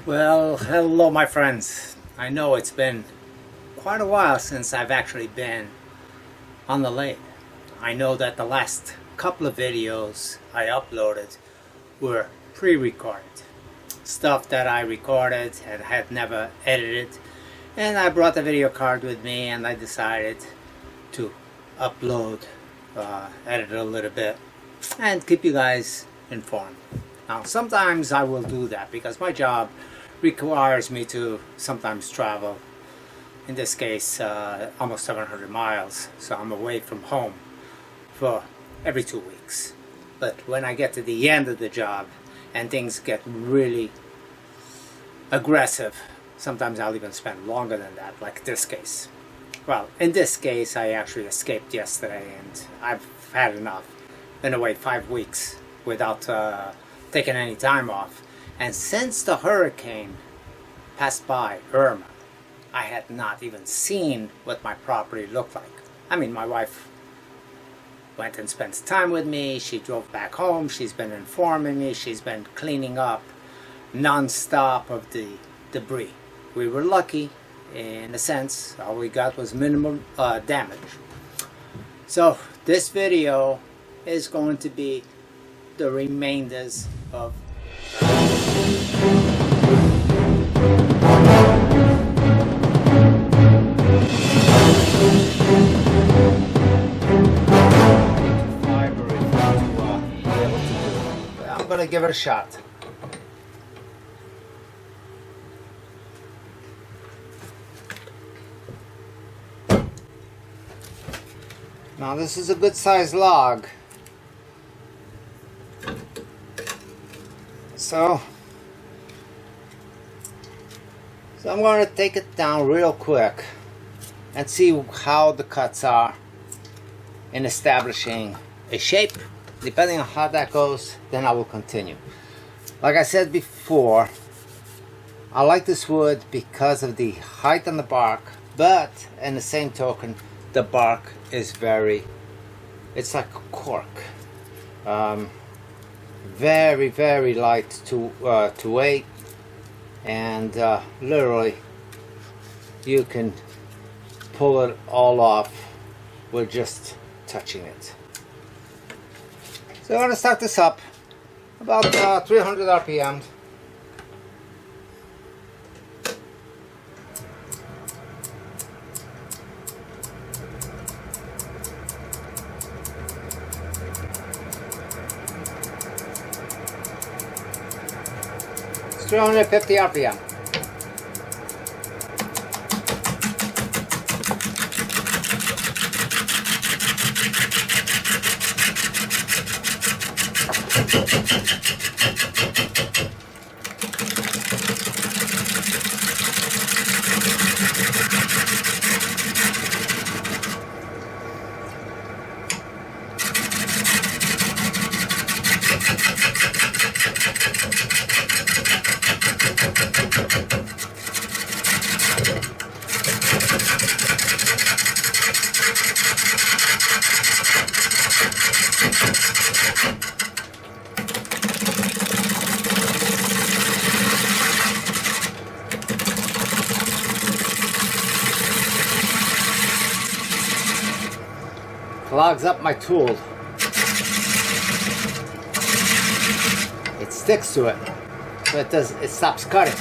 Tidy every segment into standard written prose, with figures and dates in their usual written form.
Well, hello my friends. I know it's been quite a while since I've actually been on the lathe. I know that the last couple of videos I uploaded were pre-recorded. Stuff that I recorded and had never edited. And I brought the video card with me and I decided to upload, edit a little bit, and keep you guys informed. Now sometimes I will do that because my job requires me to sometimes travel, in this case almost 700 miles, so I'm away from home for every 2 weeks. But when I get to the end of the job and things get really aggressive, sometimes I'll even spend longer than that, like this case. Well, in this case I actually escaped yesterday and I've had enough. Been away 5 weeks without taking any time off. And since the hurricane passed by, Irma, I had not even seen what my property looked like. I mean, my wife went and spent time with me, she drove back home, she's been informing me, she's been cleaning up non-stop of the debris. We were lucky, in a sense, all we got was minimal damage. So this video is going to be the remainders of I'm gonna give it a shot. Now this is a good sized log. So I'm going to take it down real quick and see how the cuts are in establishing a shape. Depending on how that goes, then I will continue. Like I said before, I like this wood because of the height on the bark, but in the same token, the bark is it's like cork. Very, very light to weight, and literally you can pull it all off with just touching it. So I'm going to start this up about 300 RPM. It's 350 RPM. Clogs up my tool. It sticks to it, so it stops cutting.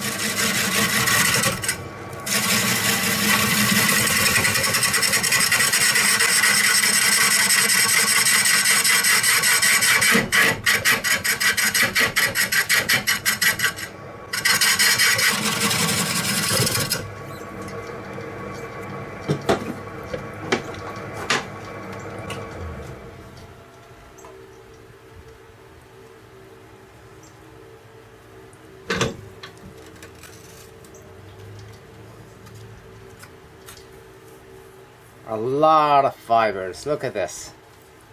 A lot of fibers. Look at this.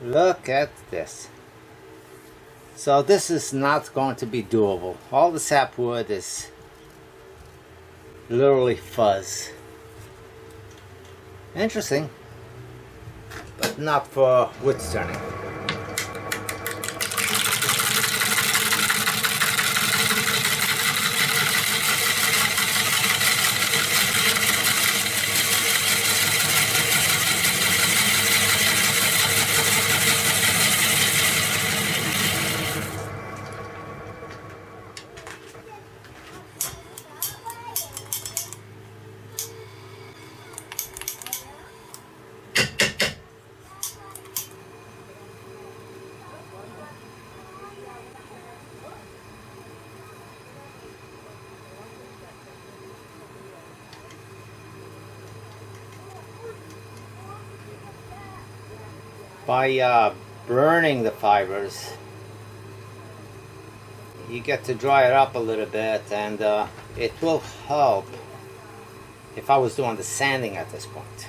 Look at this. So this is not going to be doable. All the sapwood is literally fuzz. Interesting, but not for wood turning. by burning the fibers, you get to dry it up a little bit, and it will help if I was doing the sanding at this point.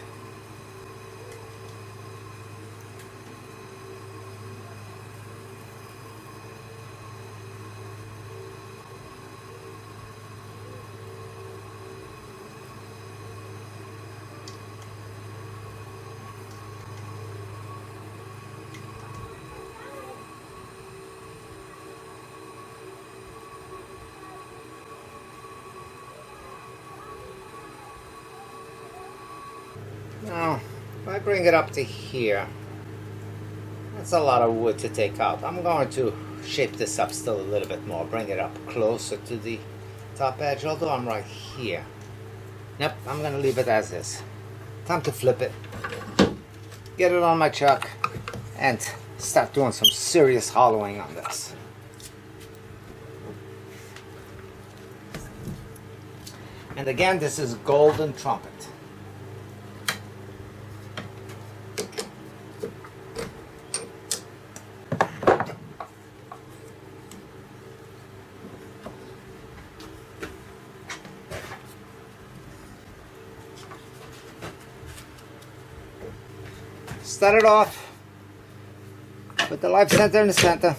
Now, if I bring it up to here, that's a lot of wood to take out. I'm going to shape this up still a little bit more, bring it up closer to the top edge, although I'm right here. Nope, I'm going to leave it as is. Time to flip it, get it on my chuck, and start doing some serious hollowing on this. And again, this is Golden Trumpet. Start it off with the life center in the center.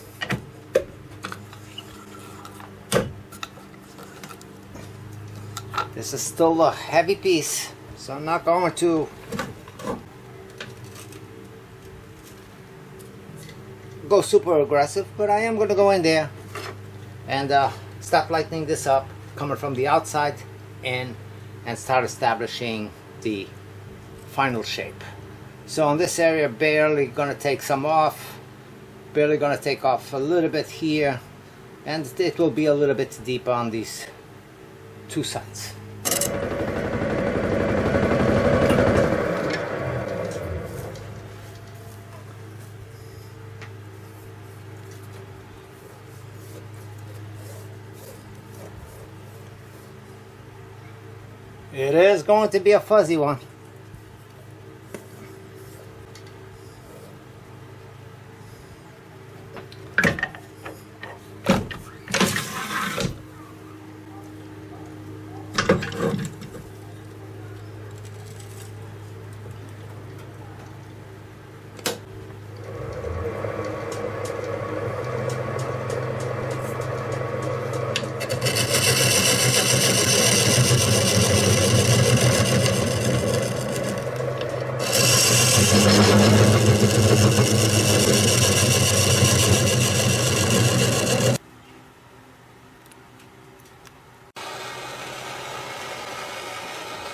This is still a heavy piece, so I'm not going to go super aggressive, but I am going to go in there and start lightening this up, coming from the outside in, and start establishing the final shape. So in this area, barely going to take some off, barely going to take off a little bit here, and it will be a little bit deep on these two sides. It is going to be a fuzzy one.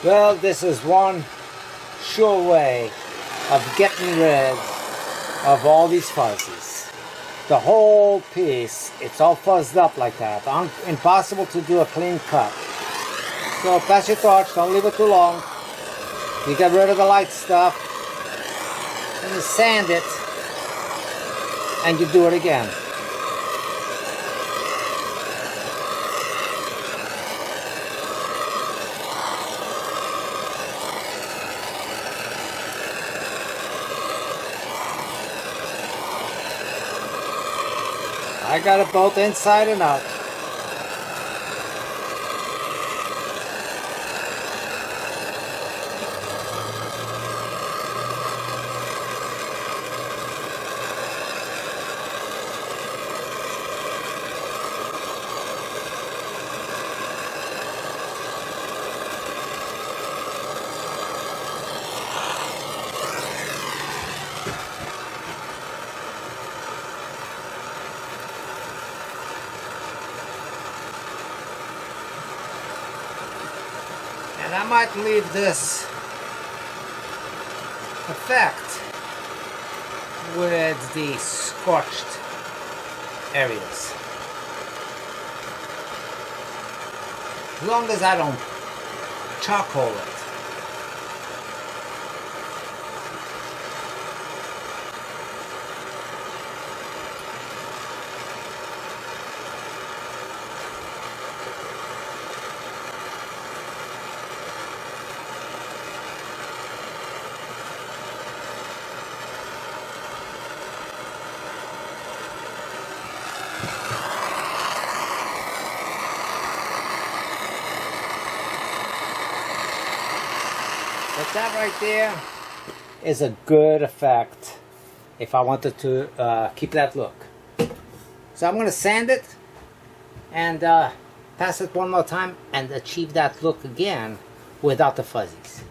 Well, this is one sure way of getting rid of all these fuzzes. The whole piece, it's all fuzzed up like that. Impossible to do a clean cut. So pass your torch, don't leave it too long. You get rid of the light stuff, and you sand it, and you do it again. I got it both inside and out. And I might leave this effect with the scorched areas. As long as I don't charcoal it. But that right there is a good effect if I wanted to keep that look. So I'm going to sand it and pass it one more time and achieve that look again without the fuzzies.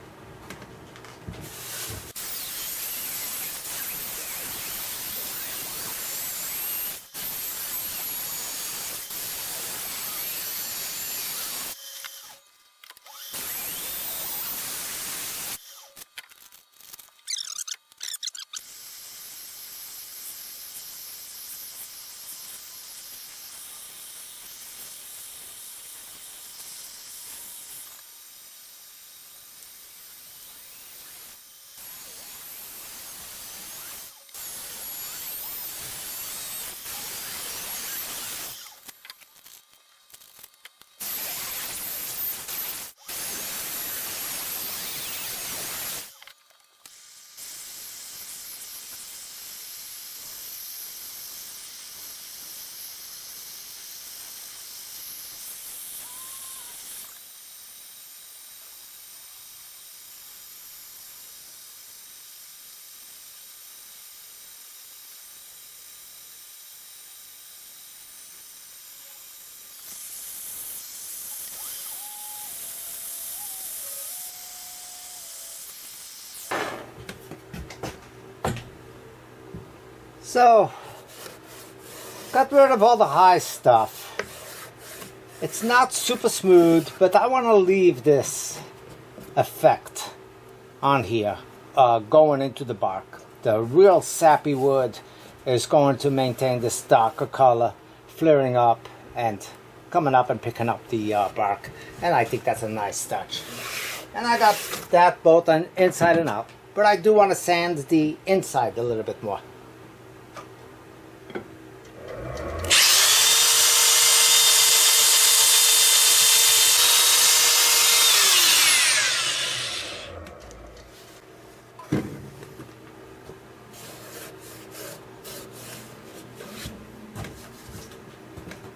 So, got rid of all the high stuff. It's not super smooth, but I want to leave this effect on here going into the bark. The real sappy wood is going to maintain this darker color, flaring up and coming up and picking up the bark. And I think that's a nice touch. And I got that both on inside and out, but I do want to sand the inside a little bit more.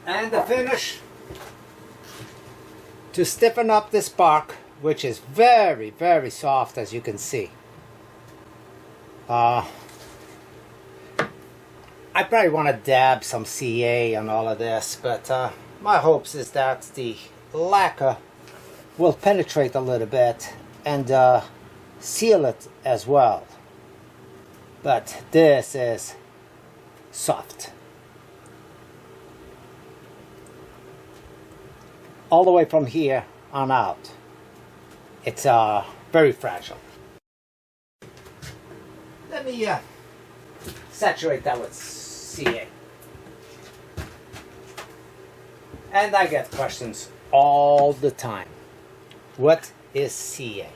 And the finish, to stiffen up this bark, which is very, very soft, as you can see. I probably want to dab some CA on all of this, but my hopes is that the lacquer will penetrate a little bit and seal it as well. But this is soft. All the way from here on out, it's very fragile. Let me saturate that with CA. And I get questions all the time. What is CA?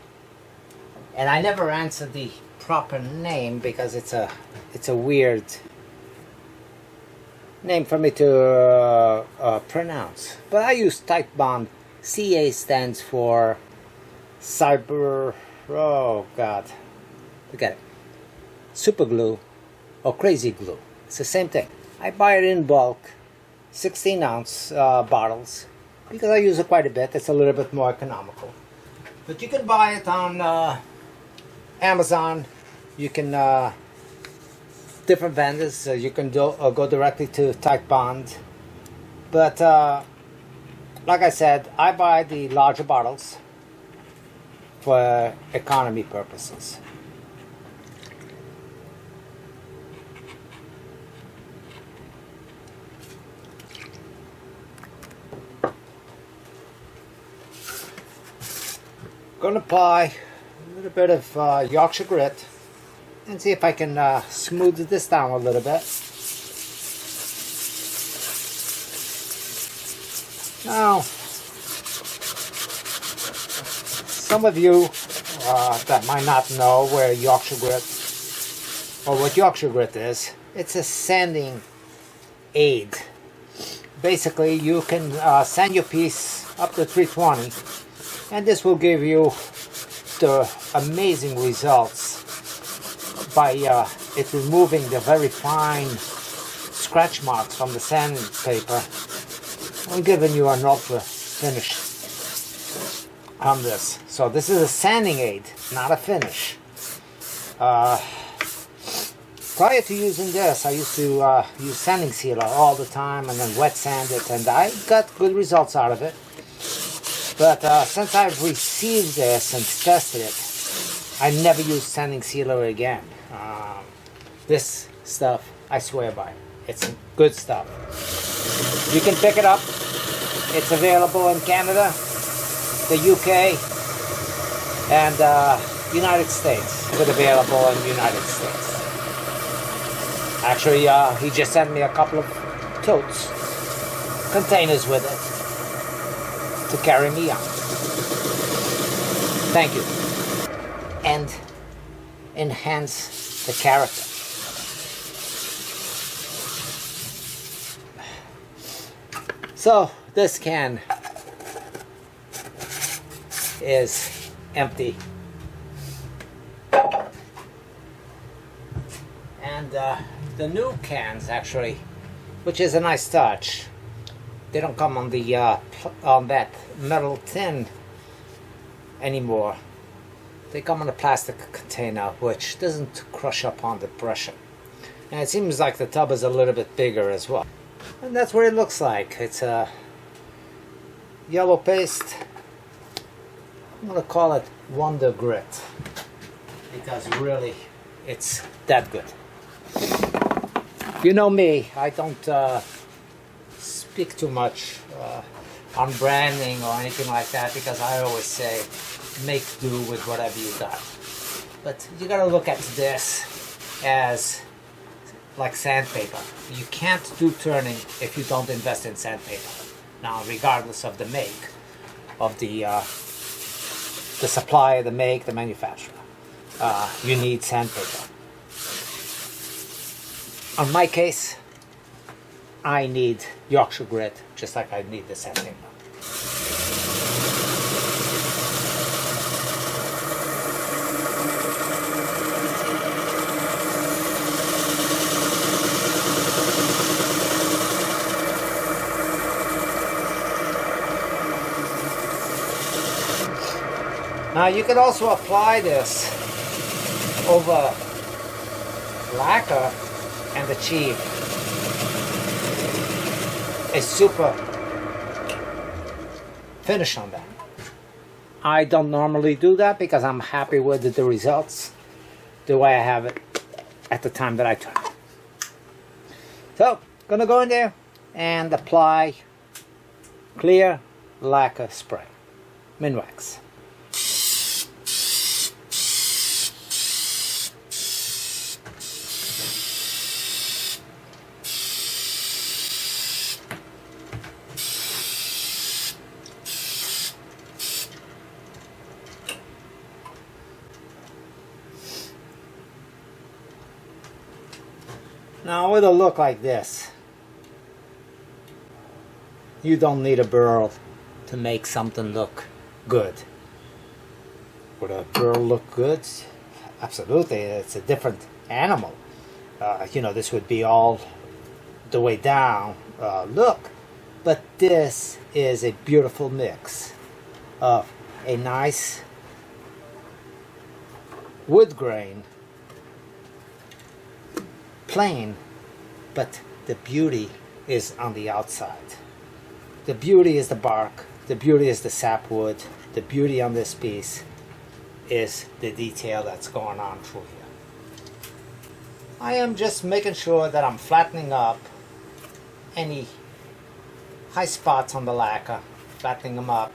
And I never answer the proper name because it's a weird name for me to pronounce, but I use tight bond. CA stands for cyber, oh god, forget it, super glue or crazy glue. It's the same thing. I buy it in bulk, 16-ounce bottles, because I use it quite a bit. It's a little bit more economical, but you can buy it on Amazon. You can different vendors, you can go directly to Tight Bond, but like I said, I buy the larger bottles for economy purposes. Gonna apply a little bit of Yorkshire grit and see if I can smooth this down a little bit. Now, some of you that might not know where Yorkshire grit or what Yorkshire grit is, it's a sanding aid. Basically, you can sand your piece up to 320, and this will give you the amazing results by it removing the very fine scratch marks from the sandpaper and giving you an ultra finish. on this. So this is a sanding aid, not a finish. Prior to using this, I used to use sanding sealer all the time and then wet sand it, and I got good results out of it. But since I've received this and tested it, I never used sanding sealer again. This stuff, I swear by. It's good stuff. You can pick it up. It's available in Canada, the UK, and United States. It's available in the United States. Actually, he just sent me a couple of totes, containers with it, to carry me on. Thank you. And enhance the character. So this can is empty, and the new cans, actually, which is a nice touch, they don't come on the on that metal tin anymore. They come in a plastic container, which doesn't crush up under pressure, and it seems like the tub is a little bit bigger as well. And that's what it looks like. It's a yellow paste. I'm gonna call it Wonder Grit, because really it's that good. You know me, I don't speak too much on branding or anything like that, because I always say make do with whatever you got. But you gotta look at this as like sandpaper. You can't do turning if you don't invest in sandpaper. Now, regardless of the make, of the supplier, the make, the manufacturer, you need sandpaper. On my case, I need Yorkshire grit, just like I need the sandpaper. Now you can also apply this over lacquer and achieve a super finish on that. I don't normally do that because I'm happy with the results the way I have it at the time that I turn it. So, gonna go in there and apply clear lacquer spray, Minwax. Now it'll look like this. You don't need a burl to make something look good. Would a burl look good? Absolutely, it's a different animal. You know, this would be all the way down look. But this is a beautiful mix of a nice wood grain, plain, but the beauty is on the outside. The beauty is the bark, the beauty is the sapwood, the beauty on this piece is the detail that's going on through here. I am just making sure that I'm flattening up any high spots on the lacquer, flattening them up,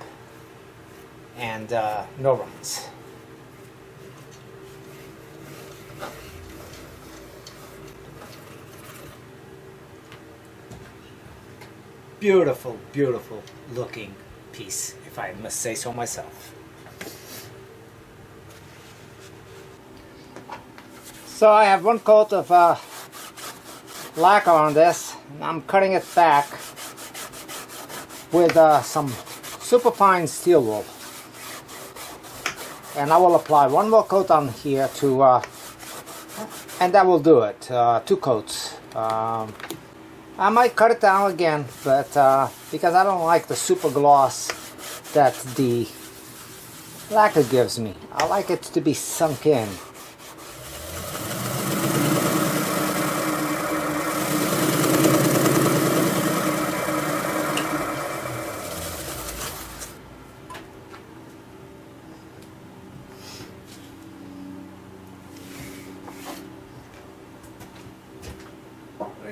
and no runs. Beautiful, beautiful looking piece, if I must say so myself. So I have one coat of lacquer on this, and I'm cutting it back with some superfine steel wool. And I will apply one more coat on here to, and that will do it, 2 coats. I might cut it down again, but because I don't like the super gloss that the lacquer gives me. I like it to be sunk in.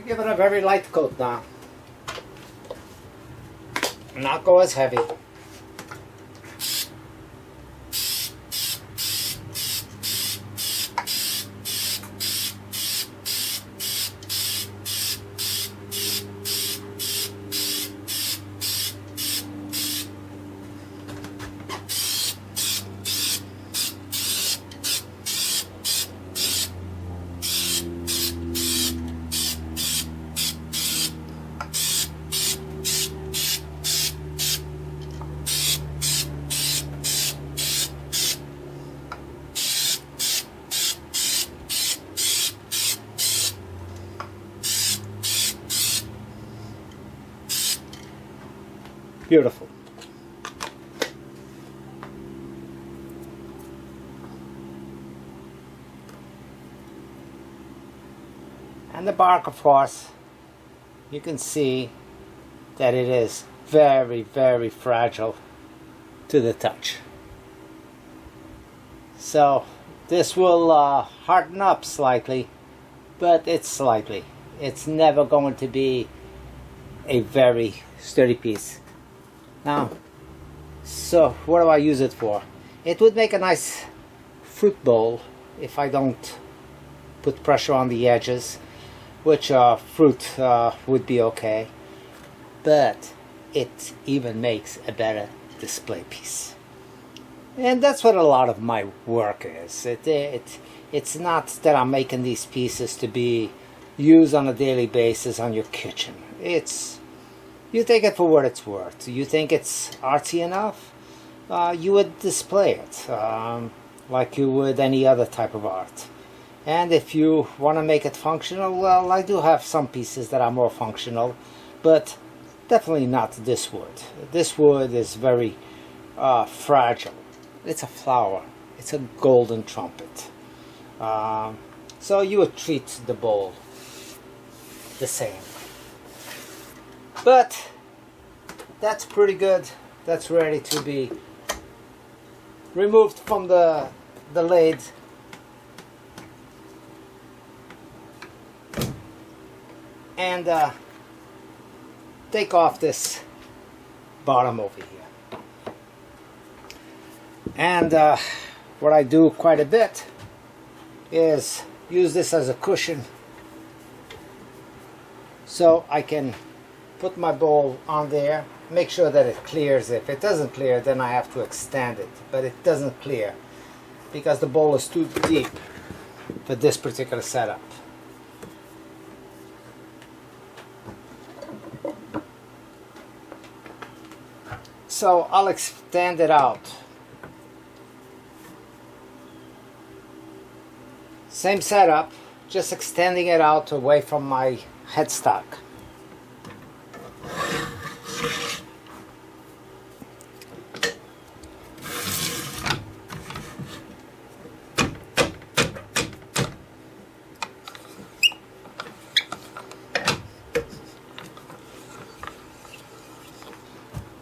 Give it a very light coat now. Not go as heavy. Beautiful. And the bark, of course, you can see that it is very, very fragile to the touch. So this will harden up slightly, but it's slightly. It's never going to be a very sturdy piece. Now, so what do I use it for? It would make a nice fruit bowl if I don't put pressure on the edges, which fruit would be okay, but it even makes a better display piece. And that's what a lot of my work is. It's not that I'm making these pieces to be used on a daily basis on your kitchen. You take it for what it's worth. You think it's artsy enough, you would display it like you would any other type of art. And if you want to make it functional, well, I do have some pieces that are more functional, but definitely not this wood. This wood is very fragile. It's a flower. It's a golden trumpet. So you would treat the bowl the same. But that's pretty good. That's ready to be removed from the lathe. And take off this bottom over here. And what I do quite a bit is use this as a cushion so I can put my bowl on there, make sure that it clears. If it doesn't clear, then I have to extend it, but it doesn't clear because the bowl is too deep for this particular setup. So I'll extend it out. Same setup, just extending it out away from my headstock.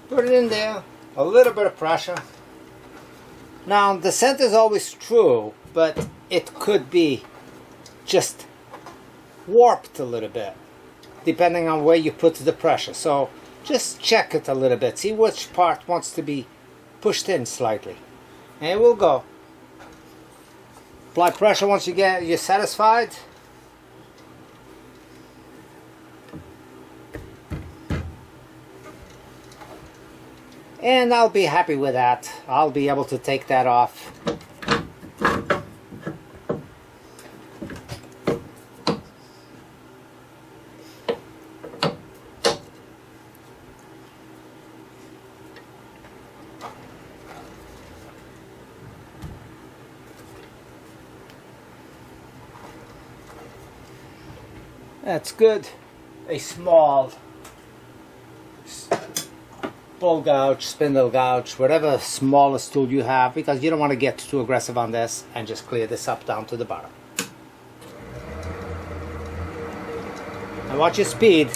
Put it in there, a little bit of pressure. Now the center is always true, but it could be just warped a little bit depending on where you put the pressure. So just check it a little bit, see which part wants to be pushed in slightly, and we'll go. Apply pressure once you're satisfied. And I'll be happy with that. I'll be able to take that off. That's good. A small ball gouge, spindle gouge, whatever smallest tool you have, because you don't want to get too aggressive on this, and just clear this up down to the bottom. And watch your speed.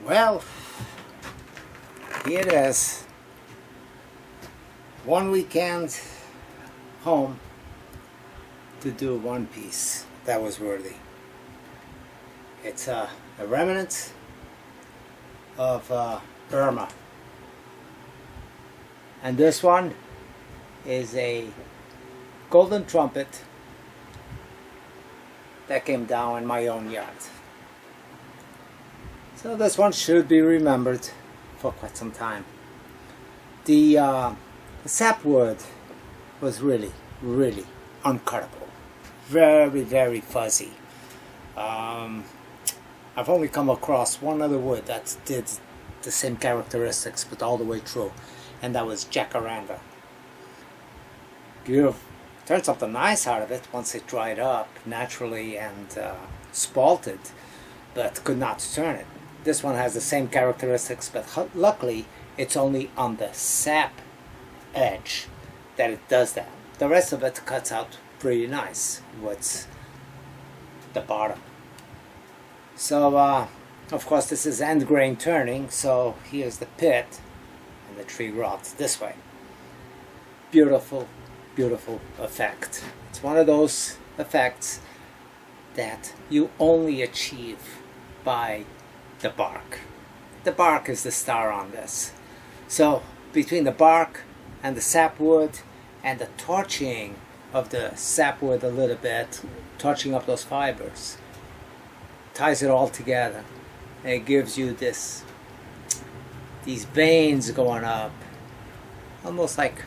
Well, here it is. One weekend home to do one piece that was worthy. It's a remnant of Irma. And this one is a Golden Trumpet that came down in my own yard. So this one should be remembered for quite some time. The sapwood was really, really uncuttable. Very, very fuzzy. I've only come across one other wood that did the same characteristics but all the way through, and that was jacaranda. Beautiful. Turned something nice out of it once it dried up naturally and spalted, but could not turn it. This one has the same characteristics, but luckily it's only on the sap edge that it does that. The rest of it cuts out pretty nice with the bottom. So of course this is end grain turning, so here's the pit and the tree rots this way. Beautiful, beautiful effect. It's one of those effects that you only achieve by the bark. The bark is the star on this. So between the bark and the sapwood and the torching of the sapwood a little bit, torching up those fibers, ties it all together. And it gives you these veins going up, almost like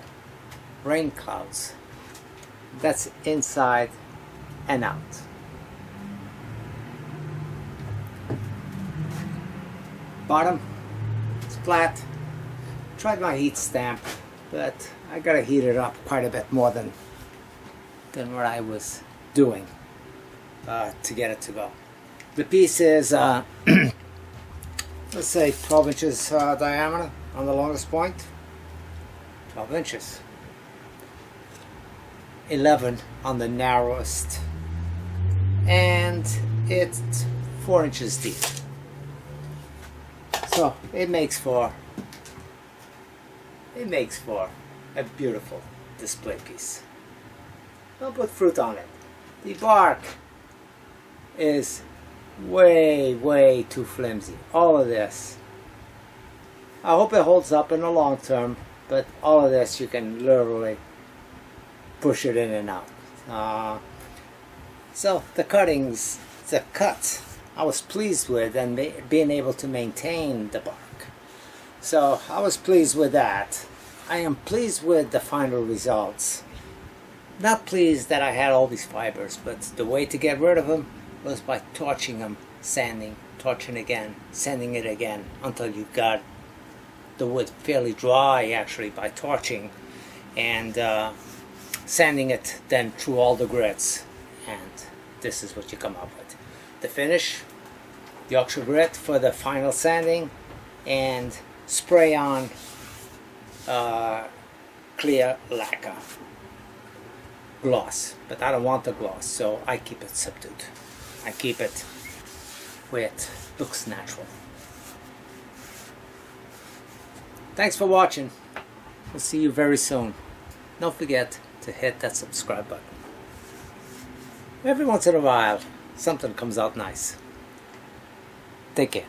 rain clouds. That's inside and out. Bottom, it's flat. Tried my heat stamp, but I gotta heat it up quite a bit more than what I was doing to get it to go. The piece is, let's say 12 inches diameter on the longest point. 12 inches. 11 on the narrowest. And it's 4 inches deep. So it makes for a beautiful display piece. Don't put fruit on it. The bark is way too flimsy. All of this. I hope it holds up in the long term, but all of this you can literally push it in and out. So the cuttings, the cut, I was pleased with, and being able to maintain the bark. So I was pleased with that. I am pleased with the final results. Not pleased that I had all these fibers, but the way to get rid of them was by torching them, sanding, torching again, sanding it again, until you got the wood fairly dry actually by torching, and sanding it then through all the grits, and this is what you come up with. The finish, Yorkshire grit for the final sanding, and spray on clear lacquer gloss, but I don't want the gloss, so I keep it subdued. I keep it where it looks natural. Thanks for watching. We'll see you very soon. Don't forget to hit that subscribe button. Every once in a while, something comes out nice. Take care.